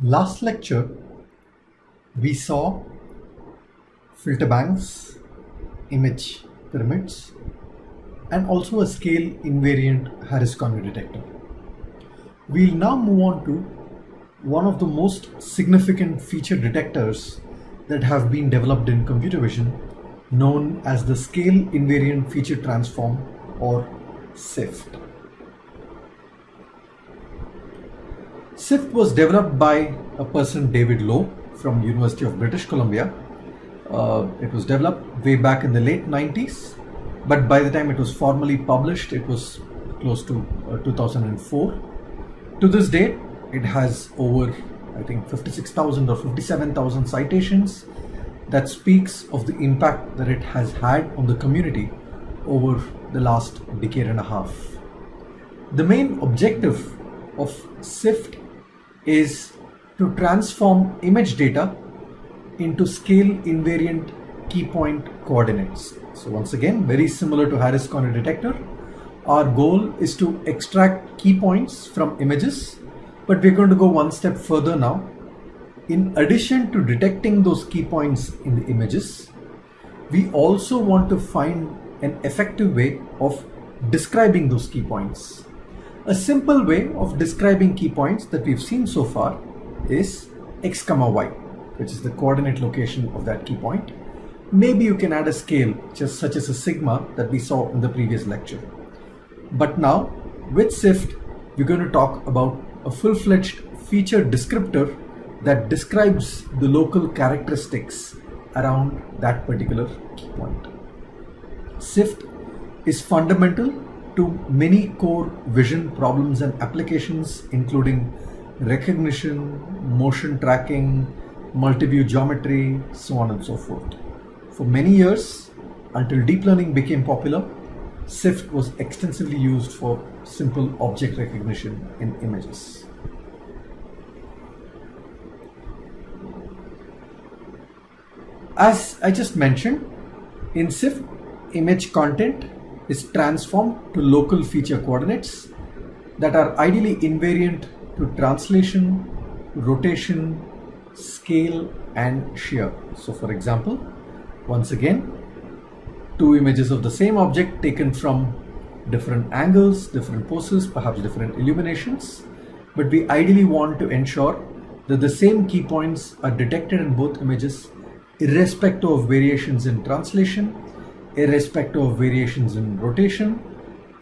Last lecture, we saw filter banks, image pyramids, and also a scale invariant Harris-Conway detector. We'll now move on to one of the most significant feature detectors that have been developed in computer vision, known as the scale invariant feature transform, or SIFT. SIFT was developed by a person, David Low, from University of British Columbia. It was developed way back in the late 90s, but by the time it was formally published, it was close to 2004. To this date, it has over, I think, 56,000 or 57,000 citations. That speaks of the impact that it has had on the community over the last decade and a half. The main objective of SIFT is to transform image data into scale invariant key point coordinates. So once again, very similar to Harris-Conway detector, our goal is to extract key points from images, but we're going to go one step further now. In addition to detecting those key points in the images, we also want to find an effective way of describing those key points. A simple way of describing key points that we've seen so far is x, y, which is the coordinate location of that key point. Maybe you can add a scale just such as a sigma that we saw in the previous lecture. But now with SIFT, we're going to talk about a full-fledged feature descriptor that describes the local characteristics around that particular key point. SIFT is fundamental to many core vision problems and applications, including recognition, motion tracking, multi-view geometry, so on and so forth. For many years, until deep learning became popular, SIFT was extensively used for simple object recognition in images. As I just mentioned, in SIFT, image content is transformed to local feature coordinates that are ideally invariant to translation, rotation, scale, and shear. So for example, once again, two images of the same object taken from different angles, different poses, perhaps different illuminations, but we ideally want to ensure that the same key points are detected in both images irrespective of variations in translation, irrespective of variations in rotation,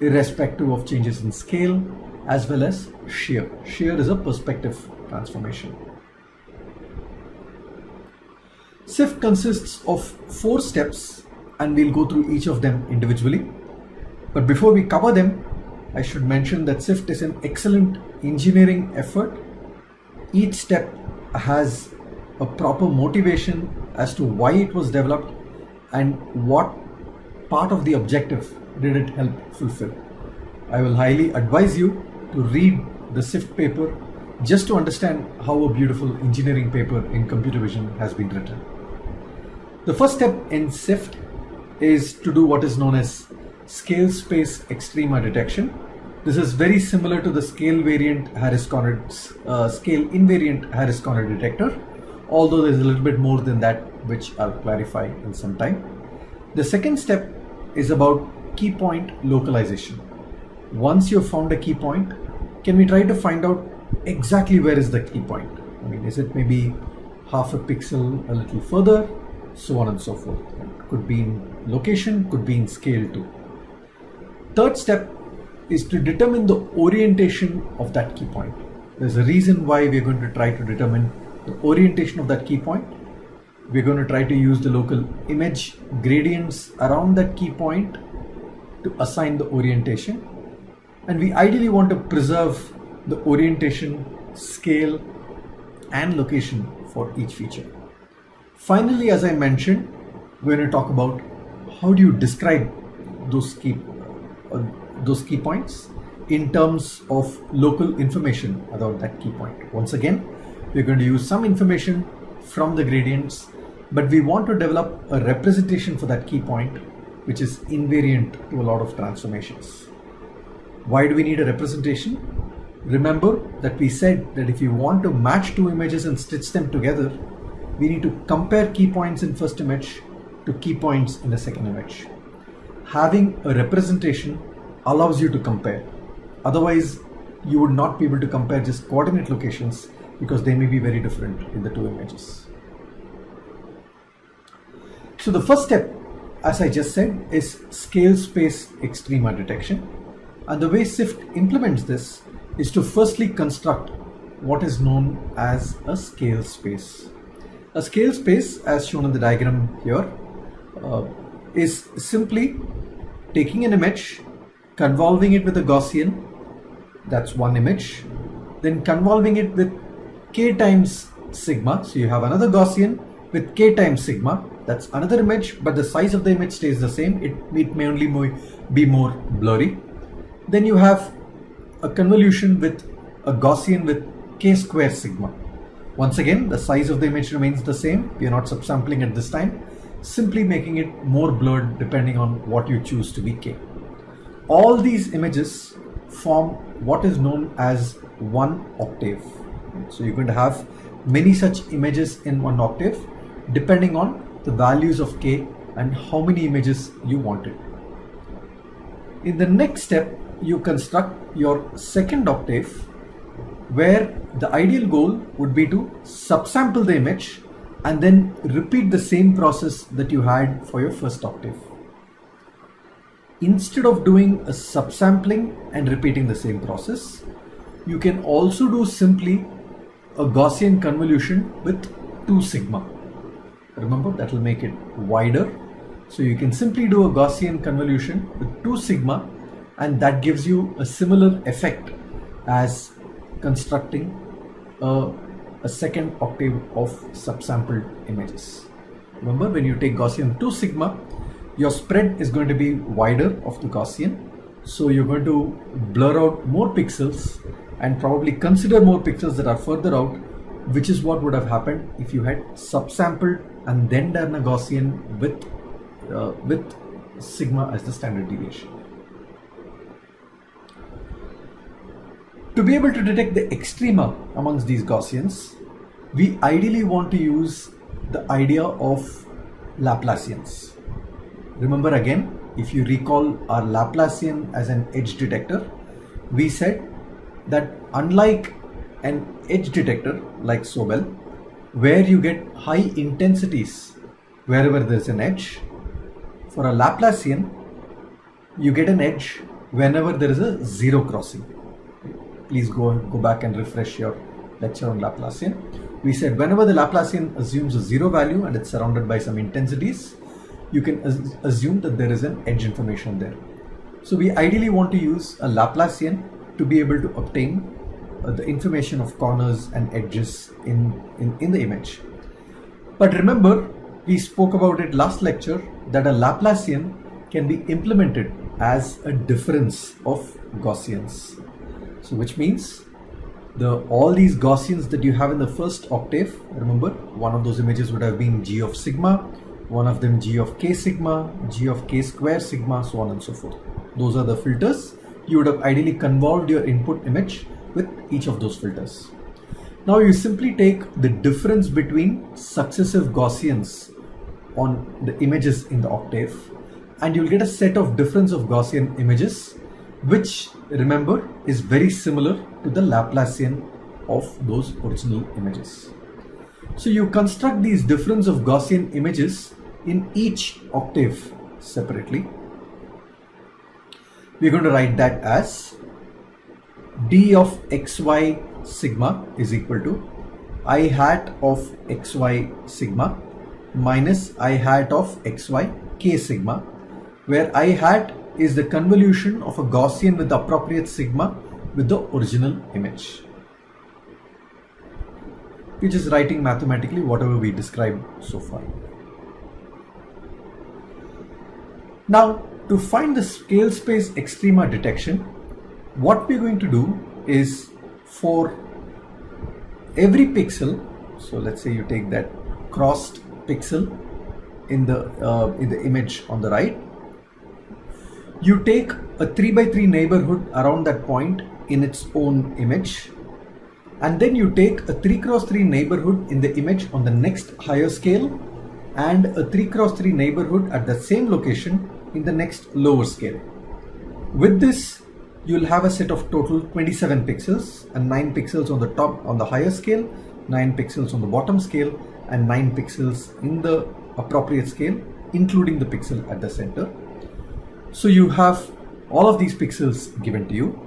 irrespective of changes in scale, as well as shear. Shear is a perspective transformation. SIFT consists of 4 steps, and we'll go through each of them individually. But before we cover them, I should mention that SIFT is an excellent engineering effort. Each step has a proper motivation as to why it was developed and what part of the objective did it help fulfill. I will highly advise you to read the SIFT paper just to understand how a beautiful engineering paper in computer vision has been written. The first step in SIFT is to do what is known as scale space extrema detection. This is very similar to the scale invariant Harris-Conway detector, although there's a little bit more than that, which I'll clarify in some time. The second step is about key point localization. Once you've found a key point, can we try to find out exactly where is the key point? I mean, is it maybe half a pixel a little further, so on and so forth. It could be in location, could be in scale too. Third step is to determine the orientation of that key point. There's a reason why we're going to try to determine the orientation of that key point. We're going to try to use the local image gradients around that key point to assign the orientation. And we ideally want to preserve the orientation, scale, and location for each feature. Finally, as I mentioned, we're going to talk about how do you describe those key points in terms of local information about that key point. Once again, we're going to use some information from the gradients, but we want to develop a representation for that key point which is invariant to a lot of transformations. Why do we need a representation? Remember that we said that if you want to match two images and stitch them together, we need to compare key points in first image to key points in the second image. Having a representation allows you to compare. Otherwise, you would not be able to compare just coordinate locations because they may be very different in the two images. So the first step, as I just said, is scale space extrema detection. And the way SIFT implements this is to firstly construct what is known as a scale space. A scale space, as shown in the diagram here, is simply taking an image, convolving it with a Gaussian, that's one image, then convolving it with k times sigma, so you have another Gaussian with k times sigma, that's another image, but the size of the image stays the same, it may only be more blurry. Then you have a convolution with a Gaussian with k square sigma. Once again, the size of the image remains the same, we are not subsampling at this time, simply making it more blurred depending on what you choose to be k. All these images form what is known as one octave. So you're going to have many such images in one octave depending on the values of k and how many images you wanted. In the next step, you construct your second octave, where the ideal goal would be to subsample the image and then repeat the same process that you had for your first octave. Instead of doing a subsampling and repeating the same process, you can also do simply a Gaussian convolution with 2 sigma. Remember, that will make it wider. So you can simply do a Gaussian convolution with 2 sigma, and that gives you a similar effect as constructing a second octave of subsampled images. Remember, when you take Gaussian 2 sigma, your spread is going to be wider of the Gaussian. So you're going to blur out more pixels and probably consider more pixels that are further out, which is what would have happened if you had subsampled and then done a Gaussian with sigma as the standard deviation. To be able to detect the extrema amongst these Gaussians, we ideally want to use the idea of Laplacians. Remember again, if you recall our Laplacian as an edge detector, we said that unlike an edge detector like Sobel, where you get high intensities wherever there is an edge, for a Laplacian, you get an edge whenever there is a zero crossing. Please go back and refresh your lecture on Laplacian. We said whenever the Laplacian assumes a zero value and it's surrounded by some intensities, you can assume that there is an edge information there. So we ideally want to use a Laplacian to be able to obtain the information of corners and edges in the image. But remember, we spoke about it last lecture that a Laplacian can be implemented as a difference of Gaussians. So which means all these Gaussians that you have in the first octave, remember, one of those images would have been g of sigma, one of them g of k sigma, g of k square sigma, so on and so forth. Those are the filters. You would have ideally convolved your input image with each of those filters. Now you simply take the difference between successive Gaussians on the images in the octave, and you'll get a set of difference of Gaussian images, which, remember, is very similar to the Laplacian of those original images. So you construct these difference of Gaussian images in each octave separately. We're going to write that as d of xy sigma is equal to I hat of xy sigma minus I hat of xy k sigma, where I hat is the convolution of a Gaussian with the appropriate sigma with the original image. We're just writing mathematically whatever we described so far. Now, to find the scale space extrema detection, what we're going to do is for every pixel, so let's say you take that crossed pixel in the image on the right, you take a 3 by 3 neighborhood around that point in its own image, and then you take a 3x3 neighborhood in the image on the next higher scale and a 3x3 neighborhood at the same location in the next lower scale. With this, you'll have a set of total 27 pixels, and 9 pixels on the top on the higher scale, 9 pixels on the bottom scale, and 9 pixels in the appropriate scale, including the pixel at the center. So you have all of these pixels given to you.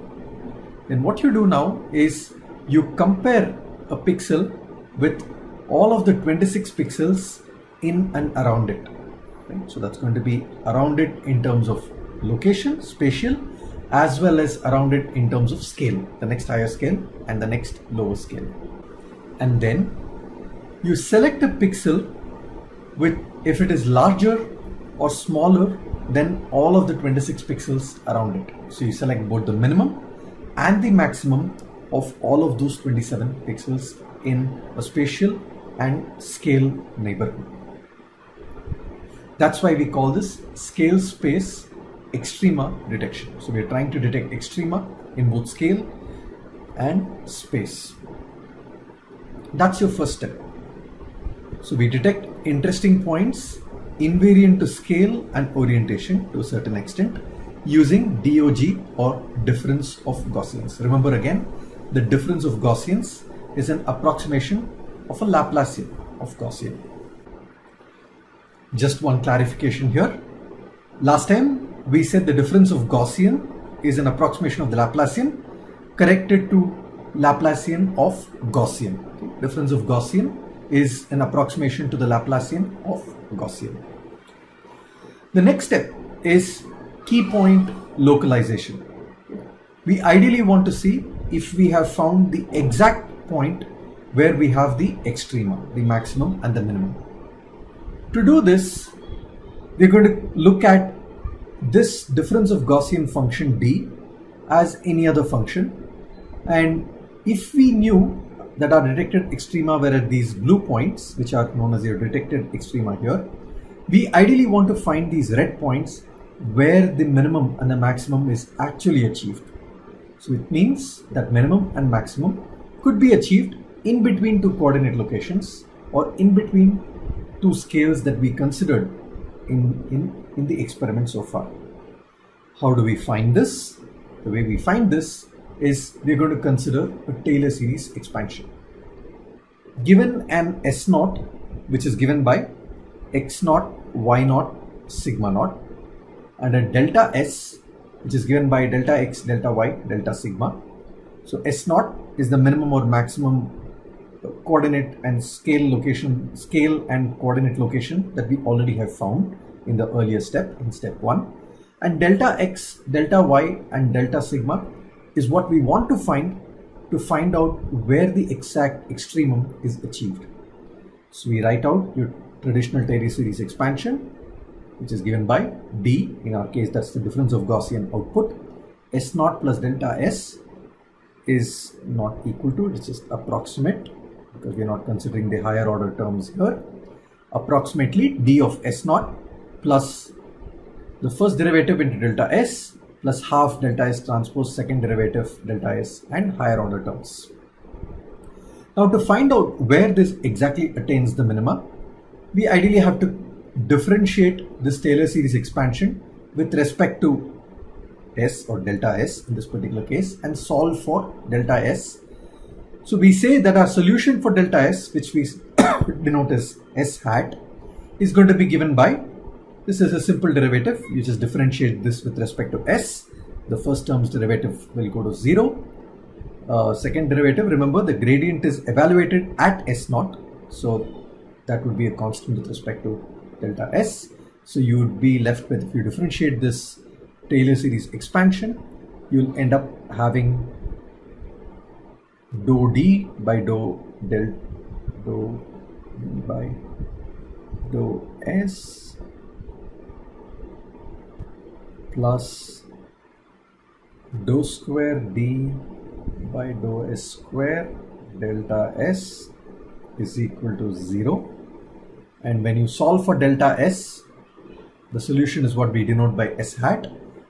Then what you do now is you compare a pixel with all of the 26 pixels in and around it. Right? So that's going to be around it in terms of location, spatial, as well as around it in terms of scale, the next higher scale and the next lower scale. And then you select a pixel with, if it is larger or smaller than all of the 26 pixels around it. So you select both the minimum and the maximum of all of those 27 pixels in a spatial and scale neighborhood. That's why we call this scale space extrema detection. So we are trying to detect extrema in both scale and space. That's your first step. So we detect interesting points invariant to scale and orientation to a certain extent using DOG or difference of Gaussians. Remember again, the difference of Gaussians is an approximation of a Laplacian of Gaussian. Just one clarification here. Last time we said the difference of Gaussian is an approximation of the Laplacian corrected to Laplacian of Gaussian. Okay. Difference of Gaussian is an approximation to the Laplacian of Gaussian. The next step is key point localization. We ideally want to see if we have found the exact point where we have the extrema, the maximum and the minimum. To do this, we're going to look at this difference of Gaussian function d as any other function, and if we knew that our detected extrema were at these blue points, which are known as your detected extrema here, we ideally want to find these red points where the minimum and the maximum is actually achieved. So it means that minimum and maximum could be achieved in between two coordinate locations or in between two scales that we considered in the experiment so far. How do we find this? The way we find this is we're going to consider a Taylor series expansion. Given an S0, which is given by X0, Y0, sigma naught, and a delta S, which is given by delta X, delta Y, delta sigma. So S0 is the minimum or maximum coordinate and scale location, scale and coordinate location that we already have found in the earlier step, in step 1. And delta X, delta Y and delta sigma is what we want to find out where the exact extremum is achieved. So we write out your traditional Taylor series expansion, which is given by D. In our case, that's the difference of Gaussian output. S0 plus delta S is not equal to, it's just approximate because we're not considering the higher order terms here. Approximately D of S0 plus the first derivative into delta S plus half delta S transpose second derivative delta S and higher order terms. Now to find out where this exactly attains the minima, we ideally have to differentiate this Taylor series expansion with respect to S or delta S in this particular case and solve for delta S. So we say that our solution for delta S, which we denote as S hat, is going to be given by, this is a simple derivative, you just differentiate this with respect to S. The first term's derivative will go to 0. Second derivative, remember the gradient is evaluated at S0, so that would be a constant with respect to delta S. So you would be left with, if you differentiate this Taylor series expansion, you'll end up having dou D by dou del dou D by dou S plus dou square D by dou S square delta S is equal to 0. And when you solve for delta S, the solution is what we denote by S hat.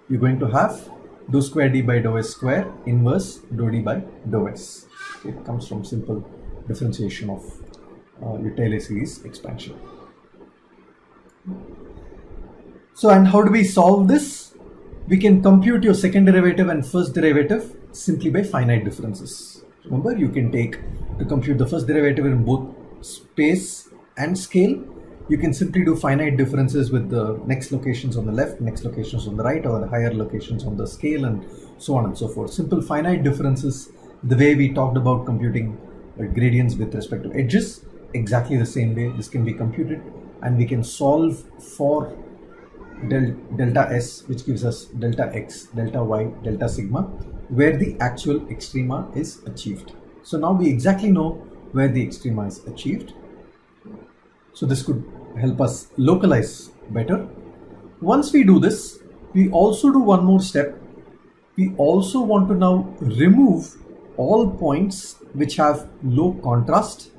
You're going to have dou square d by dou s square inverse dou d by dou s. It comes from simple differentiation of your Taylor series expansion. So, and how do we solve this? We can compute your second derivative and first derivative simply by finite differences. Remember, you can take to compute the first derivative in both space and scale. You can simply do finite differences with the next locations on the left, next locations on the right, or the higher locations on the scale, and so on and so forth. Simple finite differences, the way we talked about computing gradients with respect to edges, exactly the same way this can be computed, and we can solve for delta s, which gives us delta x, delta y, delta sigma, where the actual extrema is achieved. So now we exactly know where the extrema is achieved. So this could help us localize better. Once we do this, we also do one more step. We also want to now remove all points which have low contrast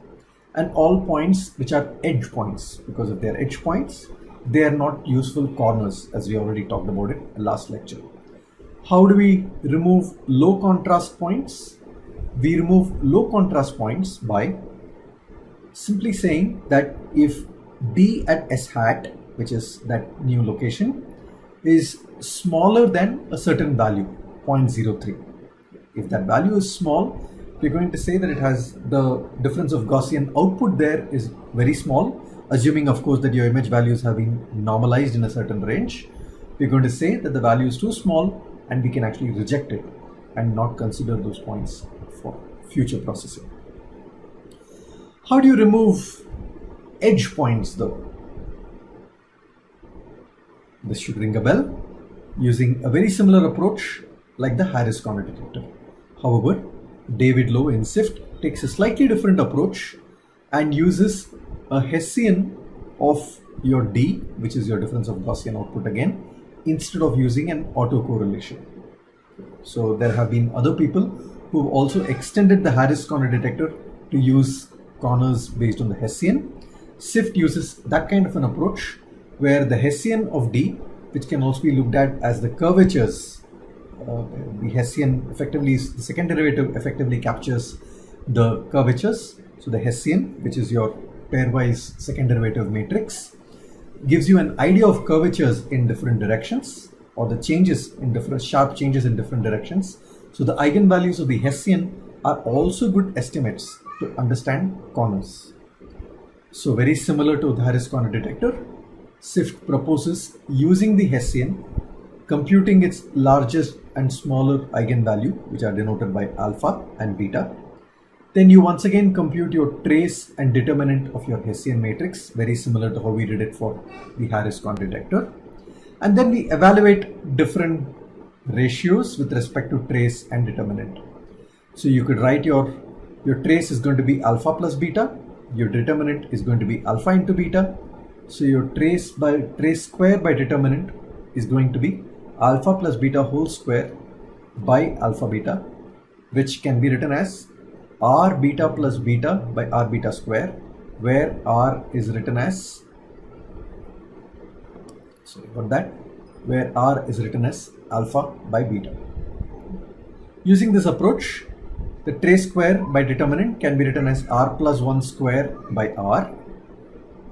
and all points which are edge points, because if they are edge points, they are not useful corners, as we already talked about it in last lecture. How do we remove low contrast points? We remove low contrast points by simply saying that if d at s hat, which is that new location, is smaller than a certain value, 0.03. If that value is small, we're going to say that it has the difference of Gaussian output there is very small, assuming of course that your image values have been normalized in a certain range. We're going to say that the value is too small and we can actually reject it and not consider those points for future processing. How do you remove edge points though? This should ring a bell, using a very similar approach like the Harris corner detector. However, David Low in SIFT takes a slightly different approach and uses a Hessian of your D, which is your difference of Gaussian output again, instead of using an autocorrelation. So there have been other people who have also extended the Harris corner detector to use corners based on the Hessian. SIFT uses that kind of an approach where the Hessian of D, which can also be looked at as the curvatures, the Hessian effectively is the second derivative effectively captures the curvatures. So the Hessian, which is your pairwise second derivative matrix, gives you an idea of curvatures in different directions, or the changes in different sharp changes in different directions. So the eigenvalues of the Hessian are also good estimates to understand corners. So very similar to the Harris corner detector, SIFT proposes using the Hessian, computing its largest and smaller eigenvalue, which are denoted by alpha and beta. Then you once again compute your trace and determinant of your Hessian matrix, very similar to how we did it for the Harris corner detector. And then we evaluate different ratios with respect to trace and determinant. So you could write your trace is going to be alpha plus beta, your determinant is going to be alpha into beta. So your trace square by determinant is going to be alpha plus beta whole square by alpha beta, which can be written as r beta plus beta by r beta square, where r is written as alpha by beta. Using this approach, the trace square by determinant can be written as r plus 1 square by r.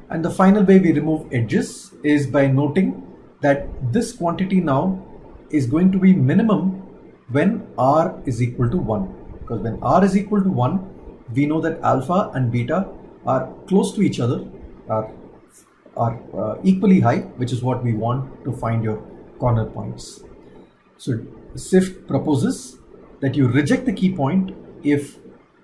And the final way we remove edges is by noting that this quantity now is going to be minimum when r is equal to 1. Because when r is equal to 1, we know that alpha and beta are close to each other, are equally high, which is what we want to find your corner points. So SIFT proposes that you reject the key point if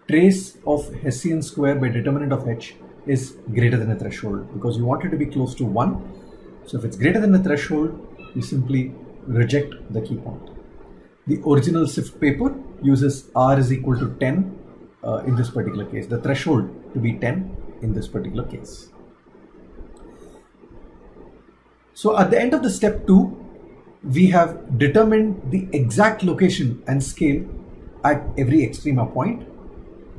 trace of Hessian square by determinant of h is greater than a threshold, because you want it to be close to 1. So if it's greater than the threshold, you simply reject the key point. The original SIFT paper uses r is equal to 10 in this particular case, the threshold to be 10 in this particular case. So at the end of the step 2, we have determined the exact location and scale at every extrema point,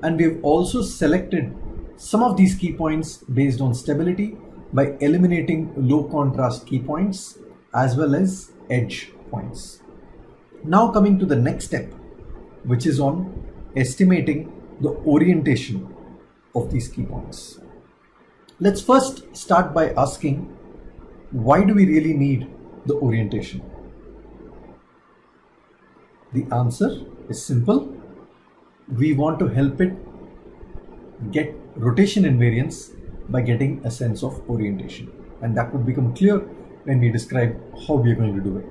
and we have also selected some of these key points based on stability by eliminating low contrast key points as well as edge points. Now coming to the next step, which is on estimating the orientation of these key points. Let's first start by asking, why do we really need the orientation? The answer is simple. We want to help it get rotation invariance by getting a sense of orientation, and that would become clear when we describe how we are going to do it.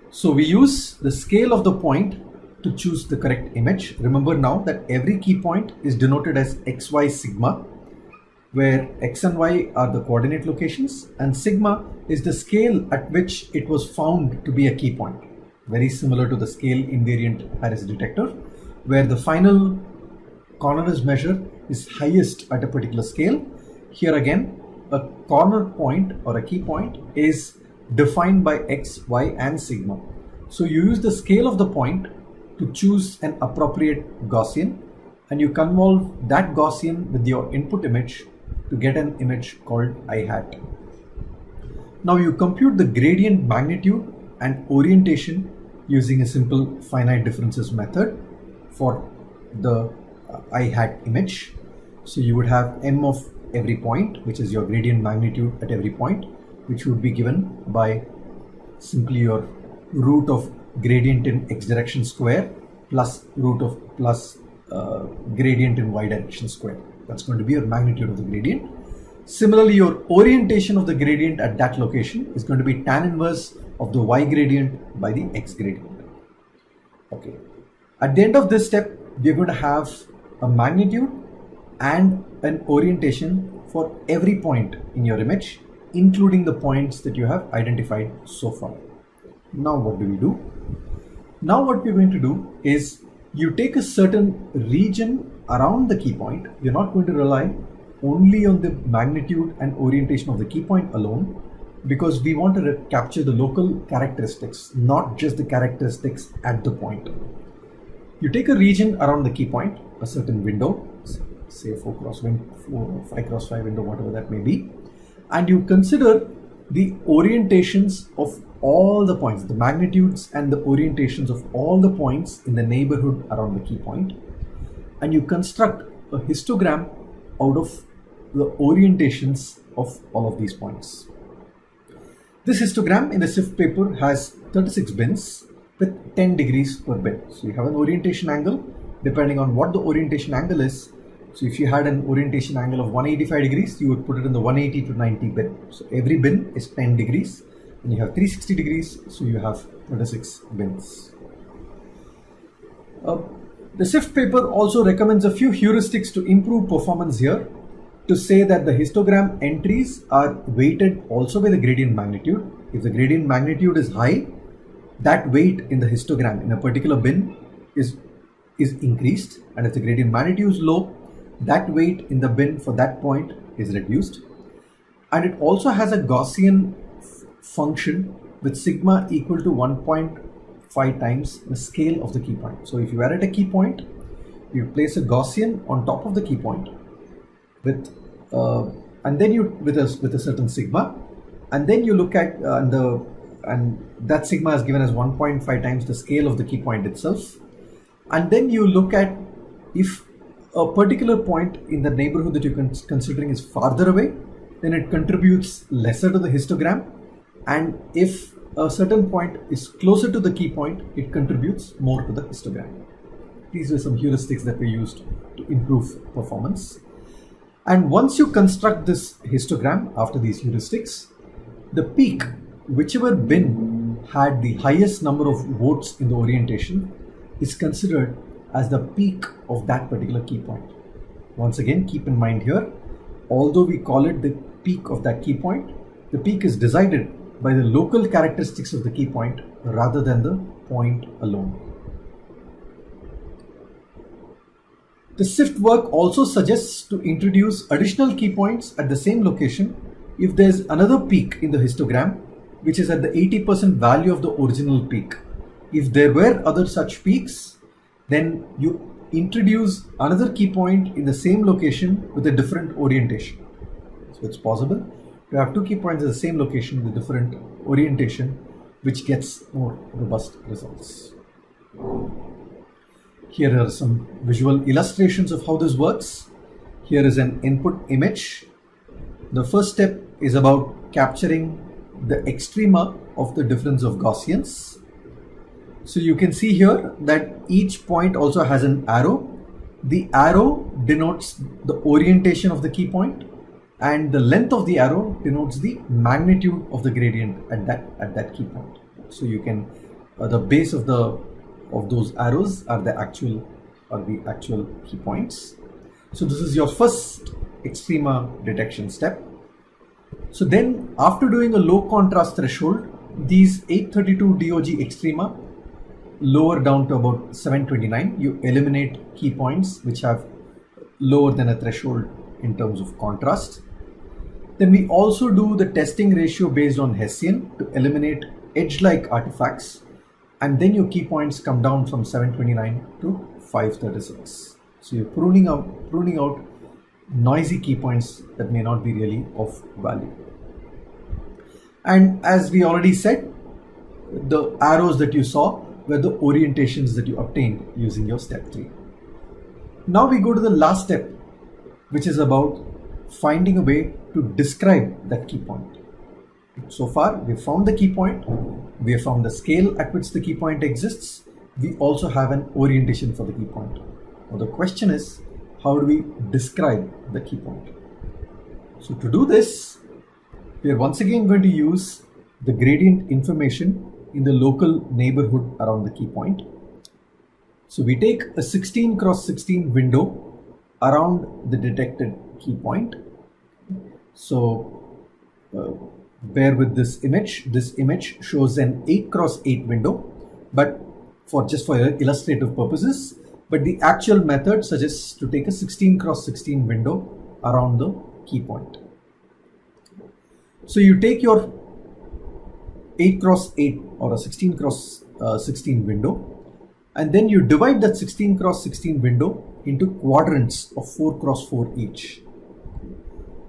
So we use the scale of the point to choose the correct image. Remember now that every key point is denoted as xy sigma, where x and y are the coordinate locations and sigma is the scale at which it was found to be a key point. Very similar to the scale invariant Harris detector, where the final corners measure is highest at a particular scale. Here again, a corner point or a key point is defined by x, y and sigma. So you use the scale of the point to choose an appropriate Gaussian, and you convolve that Gaussian with your input image to get an image called I hat. Now you compute the gradient magnitude and orientation using a simple finite differences method for the I hat image. So you would have m of every point, which is your gradient magnitude at every point, which would be given by simply your root of gradient in x direction square plus root of plus gradient in y direction square. That's going to be your magnitude of the gradient. Similarly, your orientation of the gradient at that location is going to be tan inverse of the y gradient by the x gradient. Okay. At the end of this step, we're going to have a magnitude and an orientation for every point in your image, including the points that you have identified so far. Now what do we do? Now what we're going to do is you take a certain region around the key point. You're not going to rely only on the magnitude and orientation of the key point alone, because we want to capture the local characteristics, not just the characteristics at the point. You take a region around the key point, a certain window, say 4 cross 5 cross 5 window, whatever that may be, and you consider the orientations of all the points, the magnitudes and the orientations of all the points in the neighborhood around the key point, and you construct a histogram out of the orientations of all of these points. This histogram in the SIFT paper has 36 bins with 10 degrees per bin. So you have an orientation angle depending on what the orientation angle is. So if you had an orientation angle of 185 degrees, you would put it in the 180 to 90 bin. So every bin is 10 degrees and you have 360 degrees. So you have 36 bins. The SIFT paper also recommends a few heuristics to improve performance here, to say that the histogram entries are weighted also by the gradient magnitude. If the gradient magnitude is high, that weight in the histogram in a particular bin is increased, and if the gradient magnitude is low, that weight in the bin for that point is reduced. And it also has a Gaussian function with sigma equal to 1.5 times the scale of the key point. So if you are at a key point, you place a Gaussian on top of the key point with and then you with a certain sigma, and then you look at and that sigma is given as 1.5 times the scale of the key point itself, and then you look at if a particular point in the neighborhood that you're considering is farther away, then it contributes lesser to the histogram, and if a certain point is closer to the key point, it contributes more to the histogram. These are some heuristics that we used to improve performance. And once you construct this histogram after these heuristics, the peak, whichever bin had the highest number of votes in the orientation, is considered as the peak of that particular key point. Once again, keep in mind here, although we call it the peak of that key point, the peak is decided by the local characteristics of the key point rather than the point alone. The SIFT work also suggests to introduce additional key points at the same location if there is another peak in the histogram which is at the 80% value of the original peak. If there were other such peaks, then you introduce another key point in the same location with a different orientation. So it's possible to have two key points at the same location with different orientation which gets more robust results. Here are some visual illustrations of how this works. Here is an input image. The first step is about capturing the extrema of the difference of Gaussians. So you can see here that each point also has an arrow. The arrow denotes the orientation of the key point, and the length of the arrow denotes the magnitude of the gradient at that key point. So you can the base of those arrows are the actual key points. So this is your first extrema detection step. So then, after doing a low contrast threshold, these 832 DOG extrema lower down to about 729. You eliminate key points which have lower than a threshold in terms of contrast. Then we also do the testing ratio based on Hessian to eliminate edge-like artifacts, and then your key points come down from 729 to 536. So you're pruning out noisy key points that may not be really of value. And as we already said, the arrows that you saw were the orientations that you obtained using your step 3. Now we go to the last step, which is about finding a way to describe that key point. So far, we found the key point, we have found the scale at which the key point exists, we also have an orientation for the key point. Now the question is, how do we describe the key point? So to do this, we are once again going to use the gradient information in the local neighborhood around the key point. So we take a 16 cross 16 window around the detected key point. So bear with this image. This image shows an 8 cross 8 window, but for illustrative purposes. But the actual method suggests to take a 16 cross 16 window around the key point. So you take your 8 cross 8 or a 16 cross 16 window, and then you divide that 16 cross 16 window into quadrants of 4 cross 4 each.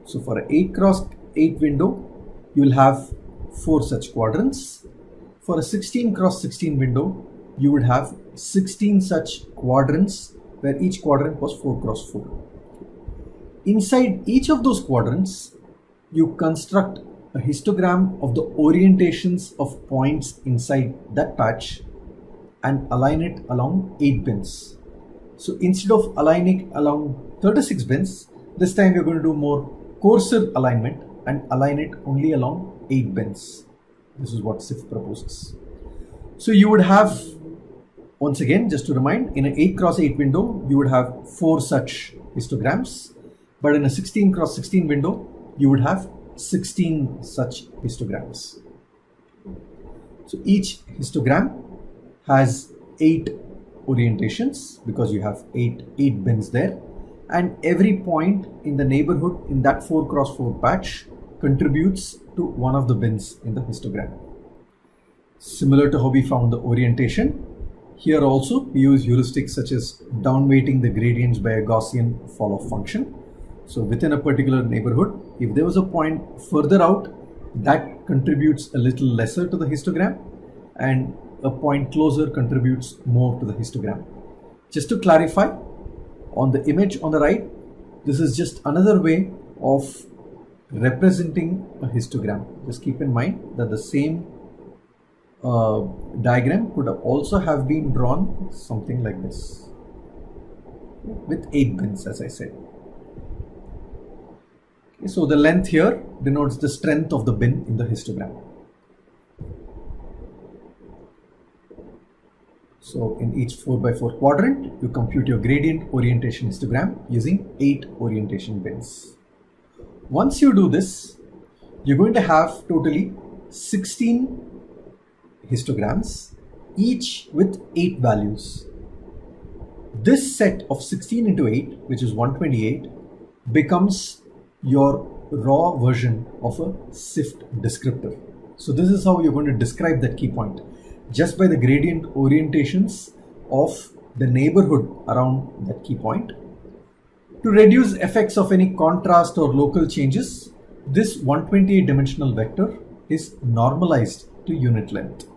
So for an 8 cross 8 window, you will have 4 such quadrants. For a 16 cross 16 window, you would have 16 such quadrants where each quadrant was 4 cross 4. Inside each of those quadrants, you construct a histogram of the orientations of points inside that patch and align it along 8 bins. So instead of aligning along 36 bins, this time you're going to do more coarser alignment and align it only along 8 bins. This is what SIF proposes. So you would have, once again, just to remind, in an 8 cross 8 window, you would have 4 such histograms, but in a 16 cross 16 window, you would have 16 such histograms. So each histogram has 8 orientations because you have 8 bins there, and every point in the neighborhood in that 4 cross 4 patch contributes to one of the bins in the histogram. Similar to how we found the orientation, here also we use heuristics such as downweighting the gradients by a Gaussian fall-off function. So within a particular neighborhood, if there was a point further out, that contributes a little lesser to the histogram, and a point closer contributes more to the histogram. Just to clarify, on the image on the right, this is just another way of representing a histogram. Just keep in mind that the same diagram could also have been drawn something like this with 8 bins, as I said. Okay, so the length here denotes the strength of the bin in the histogram. So in each 4x4 quadrant, you compute your gradient orientation histogram using 8 orientation bins. Once you do this, you're going to have totally 16 histograms, each with 8 values. This set of 16 into 8, which is 128, becomes your raw version of a SIFT descriptor. So this is how you're going to describe that key point, just by the gradient orientations of the neighborhood around that key point. To reduce effects of any contrast or local changes, this 128 dimensional vector is normalized to unit length.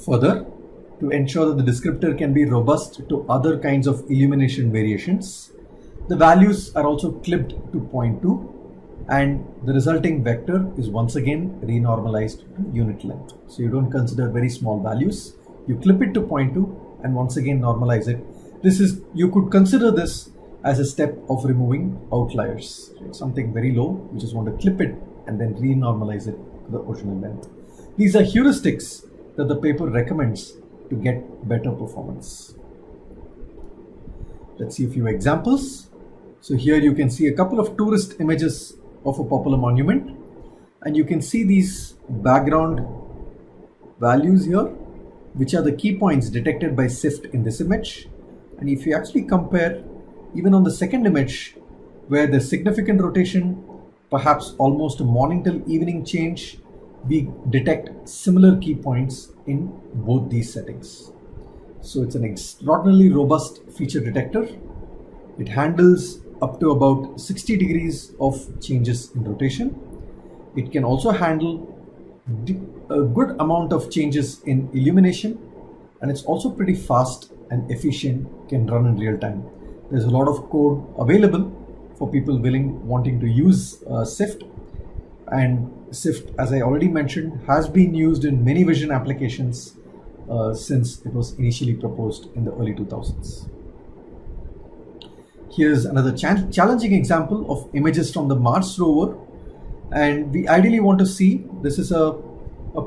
Further, to ensure that the descriptor can be robust to other kinds of illumination variations, the values are also clipped to 0.2 and the resulting vector is once again renormalized to unit length. So you don't consider very small values, you clip it to 0.2 and once again normalize it. You could consider this as a step of removing outliers. It's something very low, you just want to clip it and then renormalize it to the original length. These are heuristics that the paper recommends to get better performance. Let's see a few examples. So here you can see a couple of tourist images of a popular monument, and you can see these background values here, which are the key points detected by SIFT in this image. And if you actually compare, even on the second image, where there's significant rotation, perhaps almost a morning till evening change, we detect similar key points in both these settings. So it's an extraordinarily robust feature detector. It handles up to about 60 degrees of changes in rotation. It can also handle a good amount of changes in illumination, and it's also pretty fast and efficient, can run in real time. There's a lot of code available for people wanting to use SIFT, and SIFT, as I already mentioned, has been used in many vision applications since it was initially proposed in the early 2000s. Here's another challenging example of images from the Mars rover, and we ideally want to see, this is a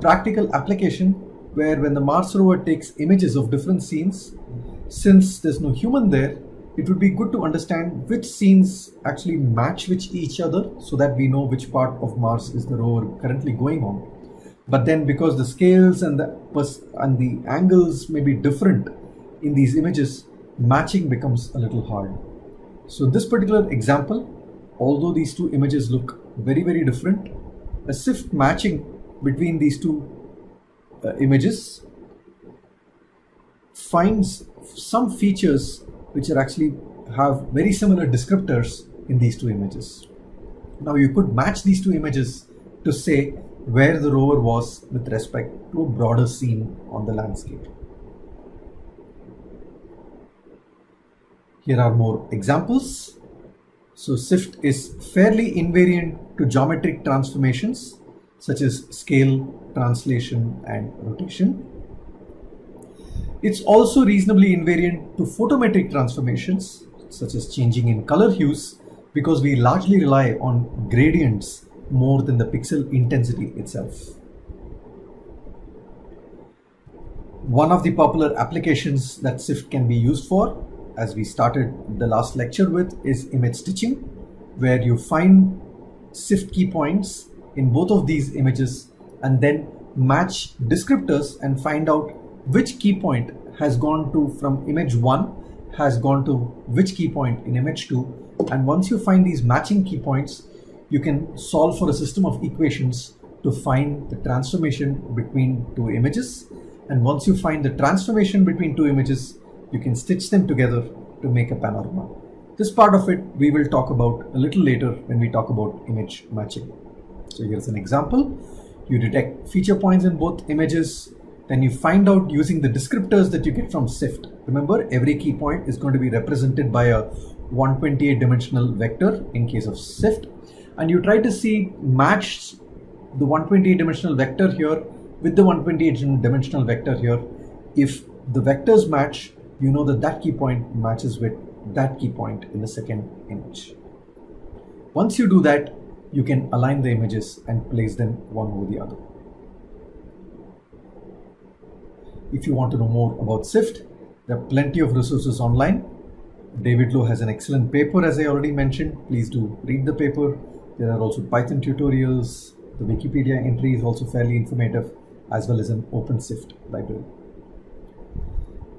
practical application where when the Mars rover takes images of different scenes, since there's no human there, it would be good to understand which scenes actually match with each other so that we know which part of Mars is the rover currently going on. But then because the scales and the angles may be different in these images, matching becomes a little hard. So this particular example, although these two images look very, very different, a SIFT matching between these two images finds some features which are actually have very similar descriptors in these two images. Now you could match these two images to say where the rover was with respect to a broader scene on the landscape. Here are more examples. So SIFT is fairly invariant to geometric transformations such as scale, translation, and rotation. It's also reasonably invariant to photometric transformations such as changing in color hues, because we largely rely on gradients more than the pixel intensity itself. One of the popular applications that SIFT can be used for, as we started the last lecture with, is image stitching, where you find SIFT key points in both of these images and then match descriptors and find out which key point has gone to from image 1 has gone to which key point in image 2. And once you find these matching key points, you can solve for a system of equations to find the transformation between two images. And once you find the transformation between two images, you can stitch them together to make a panorama. This part of it we will talk about a little later when we talk about image matching. So here's an example. You detect feature points in both images, then you find out using the descriptors that you get from SIFT. Remember, every key point is going to be represented by a 128 dimensional vector in case of SIFT, and you try to match the 128 dimensional vector here with the 128 dimensional vector here. If the vectors match, you know that that key point matches with that key point in the second image. Once you do that, you can align the images and place them one over the other. If you want to know more about SIFT, there are plenty of resources online. David Low has an excellent paper, as I already mentioned. Please do read the paper. There are also Python tutorials. The Wikipedia entry is also fairly informative, as well as an open SIFT library.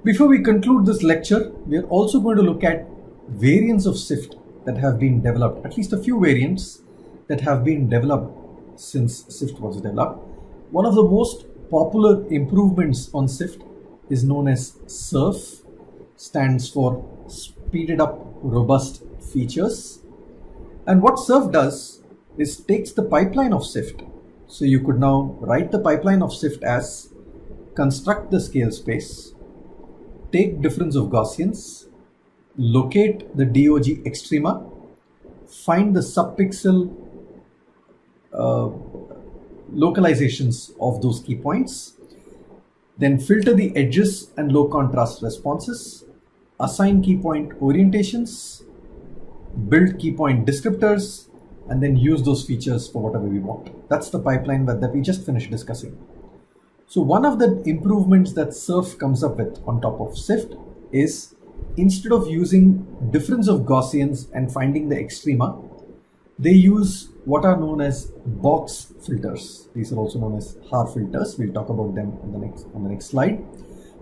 Before we conclude this lecture, we are also going to look at variants of SIFT that have been developed, at least a few variants that have been developed since SIFT was developed. One of the most popular improvements on SIFT is known as SURF, stands for Speeded Up Robust Features. And what SURF does is takes the pipeline of SIFT. So you could now write the pipeline of SIFT as construct the scale space, take difference of Gaussians, locate the DOG extrema, find the subpixel localizations of those key points, then filter the edges and low contrast responses, assign key point orientations, build key point descriptors, and then use those features for whatever we want. That's the pipeline that we just finished discussing. So one of the improvements that SURF comes up with on top of SIFT is, instead of using difference of Gaussians and finding the extrema, they use what are known as box filters. These are also known as Haar filters. We'll talk about them on the next slide.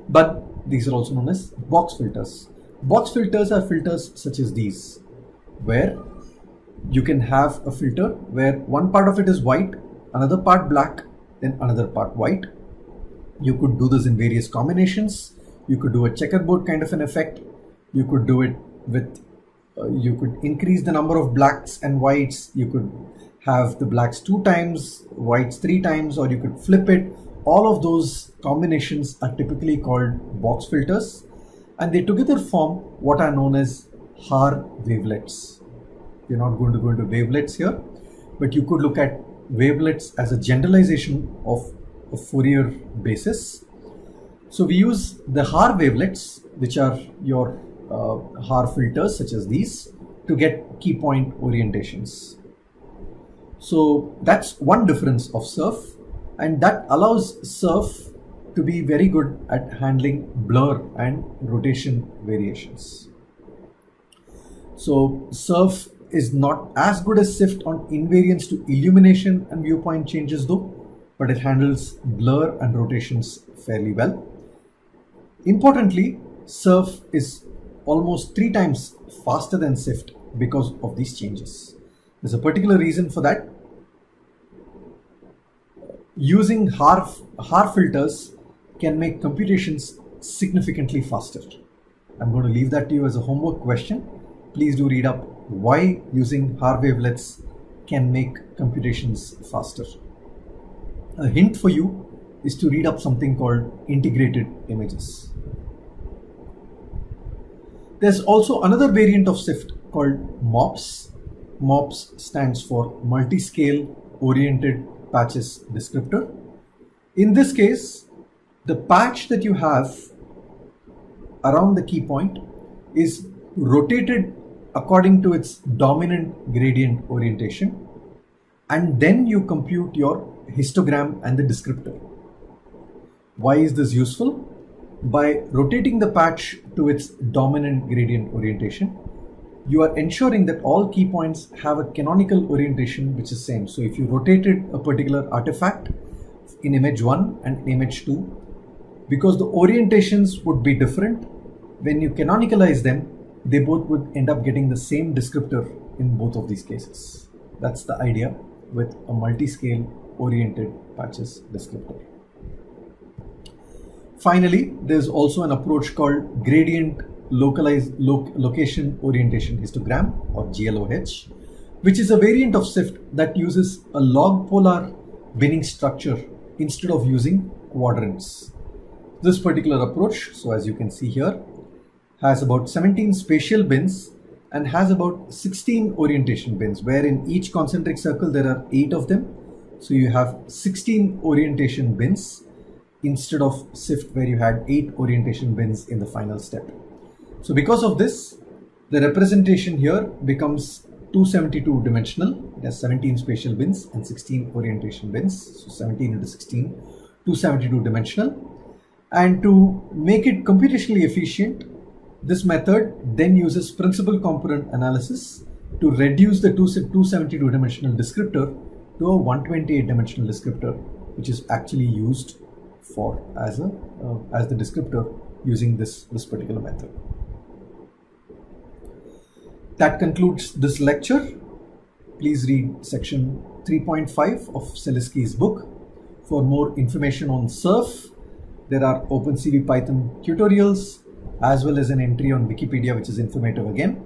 But these are also known as box filters. Box filters are filters such as these, where you can have a filter where one part of it is white, another part black, then another part white. You could do this in various combinations. You could do a checkerboard kind of an effect. You could do it with you could increase the number of blacks and whites. You could have the blacks 2 times, whites 3 times, or you could flip it. All of those combinations are typically called box filters, and they together form what are known as Haar wavelets. We're not going to go into wavelets here, but you could look at wavelets as a generalization of a Fourier basis. So we use the Haar wavelets, which are your Haar filters such as these, to get key point orientations. So that's one difference of SURF, and that allows SURF to be very good at handling blur and rotation variations. So SURF is not as good as SIFT on invariance to illumination and viewpoint changes though, but it handles blur and rotations fairly well. Importantly, SURF is almost 3 times faster than SIFT because of these changes. There's a particular reason for that. Using Haar filters can make computations significantly faster. I'm going to leave that to you as a homework question. Please do read up why using Haar wavelets can make computations faster. A hint for you is to read up something called integrated images. There's also another variant of SIFT called MOPS. MOPS stands for Multiscale Oriented Patches Descriptor. In this case, the patch that you have around the key point is rotated according to its dominant gradient orientation, and then you compute your histogram and the descriptor. Why is this useful? By rotating the patch to its dominant gradient orientation, you are ensuring that all key points have a canonical orientation which is same. So if you rotated a particular artifact in image 1 and image 2, because the orientations would be different, when you canonicalize them, they both would end up getting the same descriptor in both of these cases. That's the idea with a multi-scale oriented patches descriptor. Finally, there's also an approach called gradient location orientation histogram, or GLOH, which is a variant of SIFT that uses a log polar binning structure instead of using quadrants. This particular approach, so as you can see here, has about 17 spatial bins and has about 16 orientation bins, where in each concentric circle there are 8 of them. So you have 16 orientation bins instead of SIFT where you had 8 orientation bins in the final step. So because of this, the representation here becomes 272 dimensional. It has 17 spatial bins and 16 orientation bins. So 17 into 16, 272 dimensional. And to make it computationally efficient, this method then uses principal component analysis to reduce the 272 dimensional descriptor to a 128 dimensional descriptor, which is actually used for as the descriptor using this particular method. That concludes this lecture. Please read section 3.5 of Seliski's book. For more information on SURF, there are OpenCV Python tutorials as well as an entry on Wikipedia, which is informative again.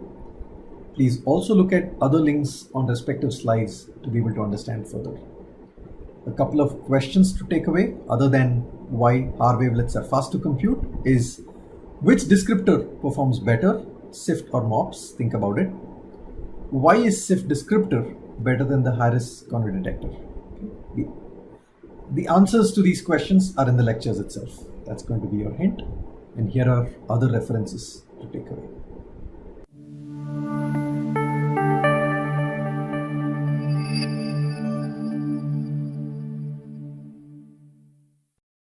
Please also look at other links on respective slides to be able to understand further. a couple of questions to take away other than why R wavelets are fast to compute is which descriptor performs better, SIFT or MOPS? Think about it. Why is SIFT descriptor better than the Harris-Conway detector? The answers to these questions are in the lectures itself. That's going to be your hint. And here are other references to take away.